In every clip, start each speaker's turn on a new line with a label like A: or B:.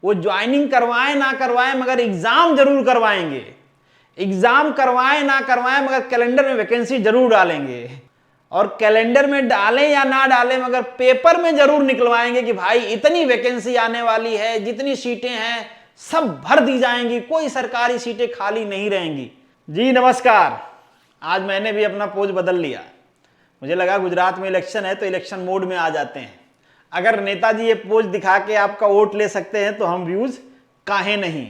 A: वो ज्वाइनिंग करवाएं ना करवाएं मगर एग्जाम जरूर करवाएंगे, एग्जाम करवाएं ना करवाएं मगर कैलेंडर में वैकेंसी जरूर डालेंगे, और कैलेंडर में डालें या ना डालें मगर पेपर में जरूर निकलवाएंगे कि भाई इतनी वैकेंसी आने वाली है, जितनी सीटें हैं सब भर दी जाएंगी, कोई सरकारी सीटें खाली नहीं रहेंगी। जी नमस्कार। आज मैंने भी अपना पोज बदल लिया। मुझे लगा गुजरात में इलेक्शन है तो इलेक्शन मोड में आ जाते हैं। अगर नेताजी ये पोज दिखा के आपका वोट ले सकते हैं तो हम व्यूज काहे नहीं।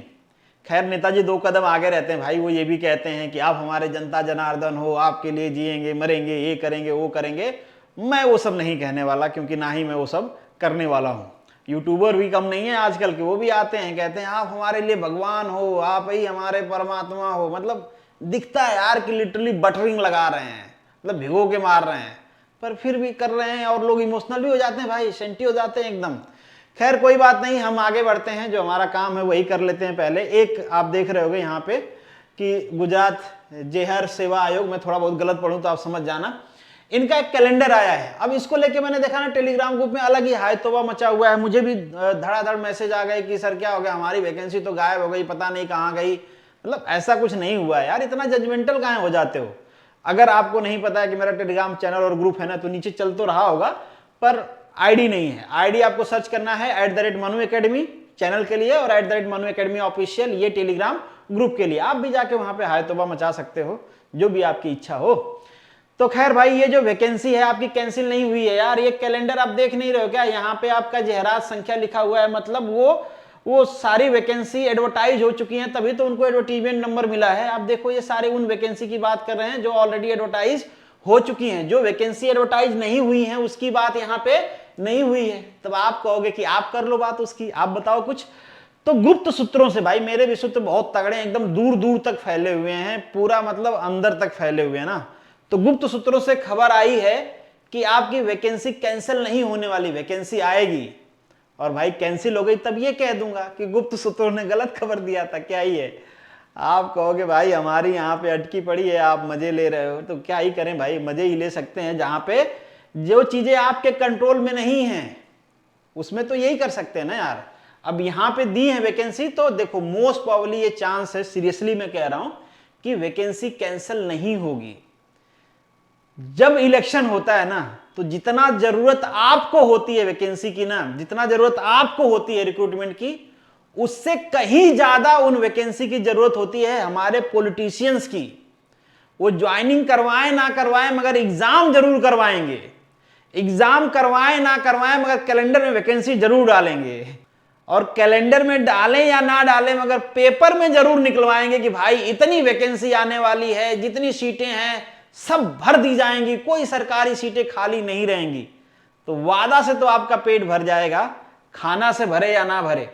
A: खैर नेताजी 2 कदम आगे रहते हैं भाई। वो ये भी कहते हैं कि आप हमारे जनता जनार्दन हो, आपके लिए जिएंगे मरेंगे, ये करेंगे वो करेंगे। मैं वो सब नहीं कहने वाला, क्योंकि ना ही मैं वो सब करने वाला हूँ। यूट्यूबर भी कम नहीं है आजकल के, वो भी आते हैं कहते हैं आप हमारे लिए भगवान हो, आप ही हमारे परमात्मा हो। मतलब दिखता है यार कि लिटरली बटरिंग लगा रहे हैं, मतलब भिगो के मार रहे हैं, पर फिर भी कर रहे हैं। और लोग इमोशनल भी हो जाते हैं भाई, सेंटी हो जाते हैं एकदम। खैर कोई बात नहीं, हम आगे बढ़ते हैं। जो हमारा काम है वही कर लेते हैं। पहले एक आप देख रहे होगे यहाँ पे कि गुजरात जेहर सेवा आयोग, मैं थोड़ा बहुत गलत पढ़ूं तो आप समझ जाना, इनका एक कैलेंडर आया है। अब इसको लेके मैंने देखा ना टेलीग्राम ग्रुप में अलग ही हाय तौबा मचा हुआ है। मुझे भी धड़ाधड़ मैसेज आ गए कि सर क्या हो गया, हमारी वैकेंसी तो गायब हो गई, पता नहीं कहाँ गई। मतलब ऐसा कुछ नहीं हुआ है यार, इतना जजमेंटल कहाँ हो जाते हो। अगर आपको नहीं पता है कि मेरा टेलीग्राम चैनल और ग्रुप है ना, तो नीचे चल तो रहा होगा पर आईडी नहीं है। आईडी आपको सर्च करना है @मनु एकेडमी चैनल के लिए और @मनु एकेडमी ऑफिशियल ये टेलीग्राम ग्रुप के लिए। आप भी जाके वहां पे हाय तौबा मचा सकते हो, जो भी आपकी इच्छा हो। तो खैर भाई, ये जो वैकेंसी है आपकी कैंसिल नहीं हुई है यार। ये कैलेंडर आप देख नहीं रहे हो क्या? यहाँ पे आपका जहरात संख्या लिखा हुआ है, मतलब वो सारी वैकेंसी एडवर्टाइज हो चुकी हैं, तभी तो उनको एडवर्टीजमेंट नंबर मिला है। आप देखो ये सारे उन वैकेंसी की बात कर रहे हैं जो ऑलरेडी एडवर्टाइज हो चुकी हैं। जो वैकेंसी एडवर्टाइज नहीं हुई है उसकी बात यहाँ पे नहीं हुई है। तब आप कहोगे कि आप कर लो बात उसकी, आप बताओ कुछ। तो गुप्त सूत्रों से, भाई मेरे भी सूत्र बहुत तगड़े हैं, एकदम दूर दूर तक फैले हुए हैं, पूरा मतलब अंदर तक फैले हुए हैं ना। तो गुप्त सूत्रों से खबर आई है कि आपकी वैकेंसी कैंसिल नहीं होने वाली, वैकेंसी आएगी। और भाई कैंसिल हो गई तब ये कह दूंगा कि गुप्त सूत्रों ने गलत खबर दिया था, क्या ही है। आप कहोगे भाई हमारी यहाँ पे अटकी पड़ी है, आप मजे ले रहे हो, तो क्या ही करें भाई, मजे ही ले सकते हैं। जहां पे जो चीजें आपके कंट्रोल में नहीं है उसमें तो यही कर सकते हैं ना यार। अब यहाँ पे दी है वैकेंसी, तो देखो मोस्ट प्रोबेबली ये चांस है, सीरियसली मैं कह रहा हूं, कि वैकेंसी कैंसिल नहीं होगी। जब इलेक्शन होता है ना, तो जितना जरूरत आपको होती है वैकेंसी की ना, जितना जरूरत आपको होती है रिक्रूटमेंट की, उससे कहीं ज्यादा उन वैकेंसी की जरूरत होती है हमारे पॉलिटिशियंस की। वो ज्वाइनिंग करवाएं ना करवाएं मगर एग्जाम जरूर करवाएंगे, एग्जाम करवाएं ना करवाएं मगर कैलेंडर में वैकेंसी जरूर डालेंगे, और कैलेंडर में डालें या ना डालें मगर पेपर में जरूर निकलवाएंगे कि भाई इतनी वैकेंसी आने वाली है, जितनी सीटें हैं सब भर दी जाएंगी, कोई सरकारी सीटें खाली नहीं रहेंगी। तो वादा से तो आपका पेट भर जाएगा, खाना से भरे या ना भरे।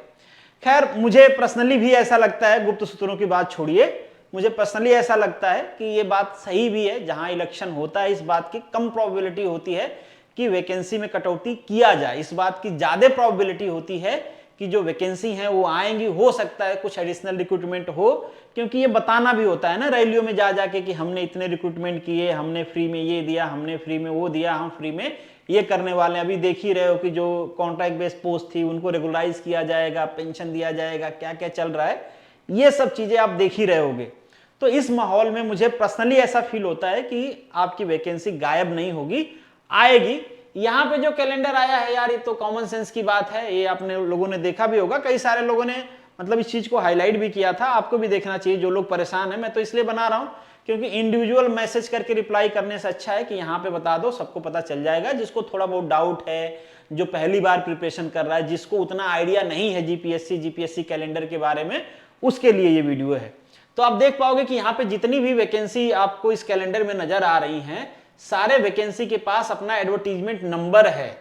A: खैर मुझे पर्सनली भी ऐसा लगता है, गुप्त सूत्रों की बात छोड़िए, मुझे पर्सनली ऐसा लगता है कि ये बात सही भी है। जहां इलेक्शन होता है इस बात की कम प्रोबेबिलिटी होती है कि वैकेंसी में कटौती किया जाए, इस बात की ज्यादा प्रोबेबिलिटी होती है कि जो वैकेंसी हैं वो आएंगी। हो सकता है कुछ एडिशनल रिक्रूटमेंट हो, क्योंकि ये बताना भी होता है ना रैलियों में जा जाके कि हमने इतने रिक्रूटमेंट किए, हमने फ्री में ये दिया, हमने फ्री में वो दिया, हम फ्री में ये करने वाले हैं। अभी देख ही रहे हो कि जो कॉन्ट्रैक्ट बेस्ड पोस्ट थी उनको रेगुलराइज किया जाएगा, पेंशन दिया जाएगा, क्या क्या चल रहा है, ये सब चीजें आप देख ही रहे होगे। तो इस माहौल में मुझे पर्सनली ऐसा फील होता है कि आपकी वैकेंसी गायब नहीं होगी, आएगी। यहाँ पे जो कैलेंडर आया है यार, ये तो कॉमन सेंस की बात है, ये आपने लोगों ने देखा भी होगा, कई सारे लोगों ने मतलब इस चीज को हाईलाइट भी किया था। आपको भी देखना चाहिए, जो लोग परेशान हैं। मैं तो इसलिए बना रहा हूं क्योंकि इंडिविजुअल मैसेज करके रिप्लाई करने से अच्छा है कि यहाँ पे बता दो, सबको पता चल जाएगा। जिसको थोड़ा बहुत डाउट है, जो पहली बार प्रिपरेशन कर रहा है, जिसको उतना आइडिया नहीं है जीपीएससी कैलेंडर के बारे में, उसके लिए ये वीडियो है। तो आप देख पाओगे कि यहाँ पे जितनी भी वैकेंसी आपको इस कैलेंडर में नजर आ रही हैं, सारे वैकेंसी के पास अपना एडवर्टीजमेंट नंबर है।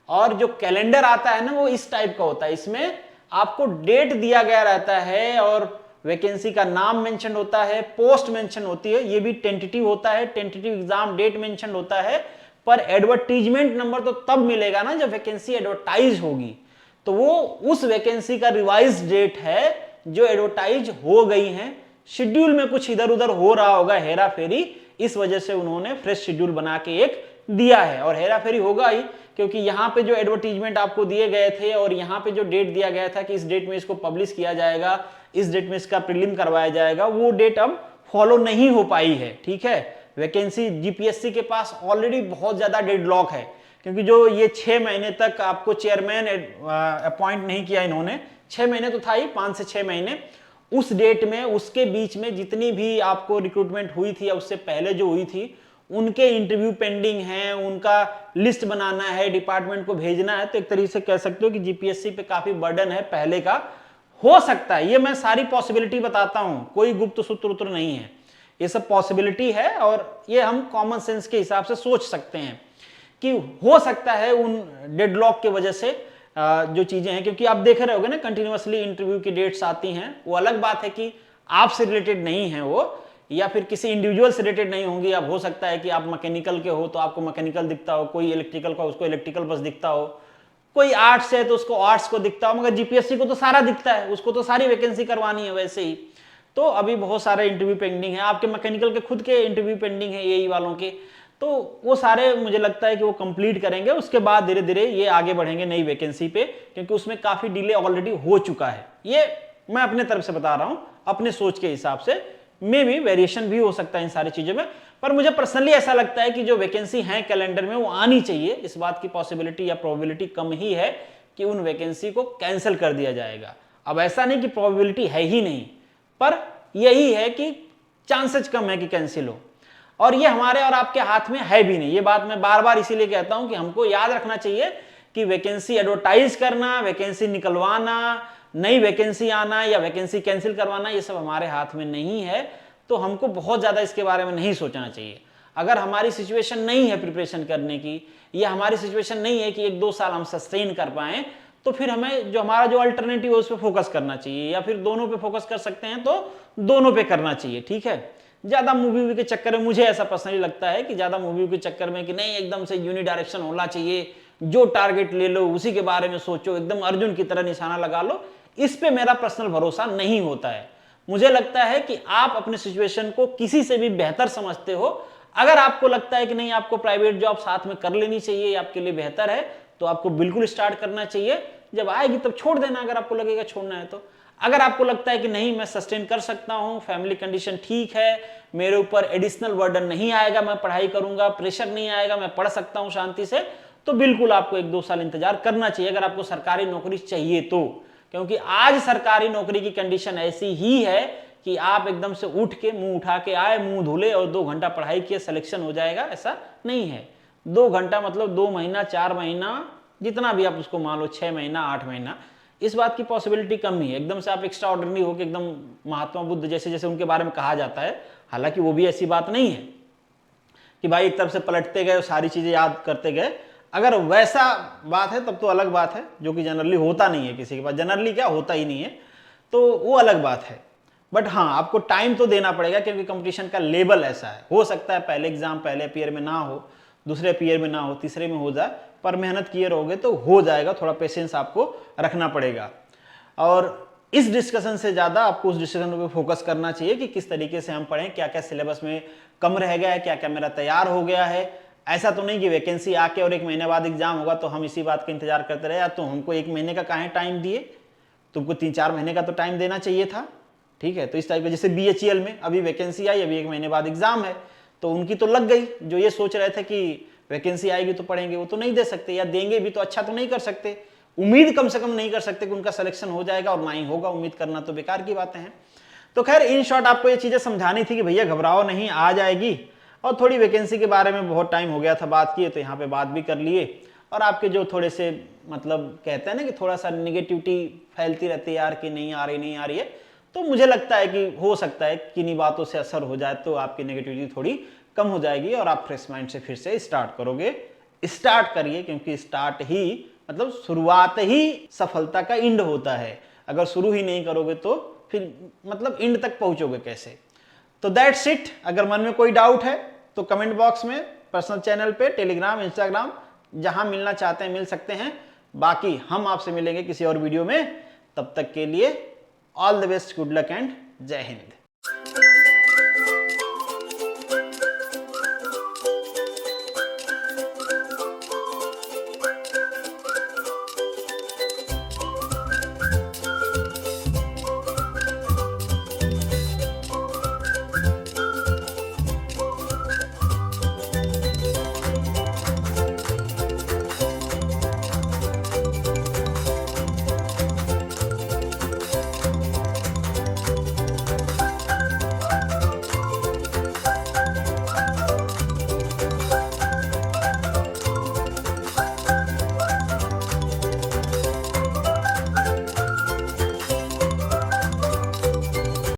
A: और जो कैलेंडर आता है ना, वो इस टाइप का होता है। इसमें आपको डेट दिया गया रहता है और वैकेंसी का नाम मेंशन होता है, पोस्ट मेंशन होती है, ये भी टेंटेटिव होता है, टेंटेटिव एग्जाम डेट मेंशन होता है। पर एडवर्टीजमेंट नंबर तो तब मिलेगा ना जब वैकेंसी एडवर्टाइज होगी। तो वो उस वैकेंसी का रिवाइज डेट है जो एडवर्टाइज हो गई है। शेड्यूल में कुछ इधर उधर हो रहा होगा, हेरा फेरी, इस वजह से उन्होंने फ्रेश शेड्यूल बना के एक दिया है। और हेरा फेरी होगा ही, क्योंकि यहाँ पे जो एडवर्टीजमेंट आपको दिए गए थे और यहाँ पे जो डेट दिया गया था कि इस डेट में इसको पब्लिश किया जाएगा, इस डेट में इसका प्रीलिम करवाया जाएगा, वो डेट अब फॉलो नहीं हो पाई है। ठीक है, वैकेंसी जीपीएससी के पास ऑलरेडी बहुत ज्यादा डेडलॉक है, क्योंकि जो ये 6 महीने तक आपको चेयरमैन अपॉइंट नहीं किया इन्होंने, 6 महीने तो था ही, 5 से 6 महीने, उस डेट में उसके बीच में जितनी भी आपको रिक्रूटमेंट हुई थी या उससे पहले जो हुई थी उनके इंटरव्यू पेंडिंग हैं, उनका लिस्ट बनाना है, डिपार्टमेंट को भेजना है। तो एक तरीके से कह सकते हो कि जीपीएससी पे काफी बर्डन है पहले का। हो सकता है, ये मैं सारी पॉसिबिलिटी बताता हूं, कोई गुप्त सूत्र नहीं है, ये सब पॉसिबिलिटी है और ये हम कॉमन सेंस के हिसाब से सोच सकते हैं कि हो सकता है उन डेडलॉक की वजह से जो चीजें हैं, क्योंकि आप देख रहे होगे ना कंटिन्यूअसली इंटरव्यू की डेट्स आती हैं। वो अलग बात है कि आपसे रिलेटेड नहीं है वो, या फिर किसी इंडिविजुअल से रिलेटेड नहीं होंगी। अब हो सकता है कि आप मैकेनिकल के हो तो आपको मैकेनिकल दिखता हो, कोई इलेक्ट्रिकल का उसको इलेक्ट्रिकल बस दिखता हो, कोई आर्ट्स है तो उसको आर्ट्स को दिखता हो, मगर जीपीएससी को तो सारा दिखता है, उसको तो सारी वैकेंसी करवानी है वैसे ही। तो अभी बहुत सारे इंटरव्यू पेंडिंग है, आपके मैकेनिकल के खुद के इंटरव्यू पेंडिंग है एई वालों के, तो वो सारे मुझे लगता है कि वो कंप्लीट करेंगे, उसके बाद धीरे धीरे ये आगे बढ़ेंगे नई वैकेंसी पे, क्योंकि उसमें काफी डिले ऑलरेडी हो चुका है। ये मैं अपने तरफ से बता रहा हूं, अपने सोच के हिसाब से, मे भी वेरिएशन भी हो सकता है इन सारी चीजों में, पर मुझे पर्सनली ऐसा लगता है कि जो वैकेंसी है कैलेंडर में वो आनी चाहिए। इस बात की पॉसिबिलिटी या प्रोबेबिलिटी कम ही है कि उन वैकेंसी को कैंसिल कर दिया जाएगा। अब ऐसा नहीं कि प्रोबेबिलिटी है ही नहीं, पर यही है कि चांसेस कम है कि कैंसिल हो, और ये हमारे और आपके हाथ में है भी नहीं। ये बात मैं बार बार इसीलिए कहता हूं कि हमको याद रखना चाहिए कि वैकेंसी एडवर्टाइज करना, वैकेंसी निकलवाना, नई वैकेंसी आना या वैकेंसी कैंसिल करवाना, ये सब हमारे हाथ में नहीं है। तो हमको बहुत ज्यादा इसके बारे में नहीं सोचना चाहिए। अगर हमारी सिचुएशन नहीं है प्रिपरेशन करने की, या हमारी सिचुएशन नहीं है कि 1-2 साल हम सस्टेन कर पाए, तो फिर हमें जो हमारा जो अल्टरनेटिव है उस पर फोकस करना चाहिए, या फिर दोनों पे फोकस कर सकते हैं तो दोनों पे करना चाहिए। ठीक है, ज्यादा मूवी के चक्कर में, मुझे ऐसा पर्सनली लगता है कि ज्यादा मूवी के चक्कर में कि नहीं एकदम से यूनिडायरेक्शन होना चाहिए, जो टारगेट ले लो उसी के बारे में सोचो, एकदम अर्जुन की तरह निशाना लगा लो, इस पे मेरा पर्सनल भरोसा नहीं होता है। मुझे लगता है कि आप अपने सिचुएशन को किसी से भी बेहतर समझते हो। अगर आपको लगता है कि नहीं आपको प्राइवेट जॉब साथ में कर लेनी चाहिए, आपके लिए बेहतर है, तो आपको बिल्कुल स्टार्ट करना चाहिए। जब आएगी तब छोड़ देना अगर आपको लगेगा छोड़ना है तो। अगर आपको लगता है कि नहीं मैं सस्टेन कर सकता हूं, फैमिली कंडीशन ठीक है, मेरे ऊपर एडिशनल बर्डन नहीं आएगा, मैं पढ़ाई करूंगा, प्रेशर नहीं आएगा, मैं पढ़ सकता हूं शांति से, तो बिल्कुल आपको 1-2 साल इंतजार करना चाहिए अगर आपको सरकारी नौकरी चाहिए तो। क्योंकि आज सरकारी नौकरी की कंडीशन ऐसी ही है कि आप एकदम से उठ के मुंह उठा के आए, मुंह धुले और 2 घंटा पढ़ाई किए सिलेक्शन हो जाएगा, ऐसा नहीं है। 2 घंटा मतलब 2 महीना, 4 महीना, जितना भी आप उसको मान लो, 6 महीना, 8 महीना, इस बात की पॉसिबिलिटी कम ही है। एकदम से आप एक्स्ट्रा ऑर्डिनरी हो कि एकदम महात्मा बुद्ध जैसे जैसे उनके बारे में कहा जाता है, हालांकि वो भी ऐसी बात नहीं है कि भाई एक तरफ से पलटते गए और सारी चीजें याद करते गए। अगर वैसा बात है तब तो अलग बात है, जो कि जनरली होता नहीं है किसी के पास, जनरली क्या होता ही नहीं है, तो वो अलग बात है। बट हाँ, आपको टाइम तो देना पड़ेगा, क्योंकि कंपटीशन का लेवल ऐसा है। हो सकता है पहले एग्जाम पहले अपियर में ना हो, दूसरे अपियर में ना हो, तीसरे में हो जाए, पर मेहनत किए रहोगे तो हो जाएगा। थोड़ा पेशेंस आपको रखना पड़ेगा, और इस डिस्कशन से ज्यादा आपको उस डिस्कशन पे फोकस करना चाहिए कि किस तरीके से हम पढ़ें, क्या क्या सिलेबस में कम रह गया है, क्या क्या मेरा तैयार हो गया है। ऐसा तो नहीं कि वैकेंसी आके और 1 महीने बाद एग्जाम होगा तो हम इसी बात का इंतजार करते रहे, या तो हमको 1 महीने का काहे टाइम दिए, तुमको 3-4 महीने का तो टाइम देना चाहिए था। ठीक है, तो इस टाइप का, जैसे बीएचईएल में अभी वैकेंसी आई, अभी 1 महीने बाद एग्जाम है, तो उनकी तो लग गई। जो ये सोच रहे थे कि वैकेंसी आएगी तो पढ़ेंगे, वो तो नहीं दे सकते, या देंगे भी तो अच्छा तो नहीं कर सकते, उम्मीद कम से कम नहीं कर सकते कि उनका सिलेक्शन हो जाएगा, और ना ही होगा। उम्मीद करना तो बेकार की बातें हैं। तो खैर इन शॉर्ट आपको ये चीजें समझानी थी कि भैया घबराओ नहीं, आ जाएगी। और थोड़ी वैकेंसी के बारे में बहुत टाइम हो गया था बात किए, तो यहाँ पे बात भी कर लिए। और आपके जो थोड़े से मतलब कहते हैं ना कि थोड़ा सा निगेटिविटी फैलती रहती है यार कि नहीं आ रही, नहीं आ रही है, तो मुझे लगता है कि हो सकता है कि किन्हीं बातों से असर हो जाए तो आपकी नेगेटिविटी थोड़ी कम हो जाएगी, और आप फ्रेश माइंड से फिर से स्टार्ट करोगे। स्टार्ट करिए, क्योंकि स्टार्ट ही मतलब शुरुआत ही सफलता का इंड होता है। अगर शुरू ही नहीं करोगे तो फिर मतलब इंड तक पहुंचोगे कैसे। तो दैट्स इट। अगर मन में कोई डाउट है तो कमेंट बॉक्स में, पर्सनल चैनल पे, टेलीग्राम, इंस्टाग्राम, जहां मिलना चाहते हैं मिल सकते हैं। बाकी हम आपसे मिलेंगे किसी और वीडियो में। तब तक के लिए all the best, good luck and जय हिंद।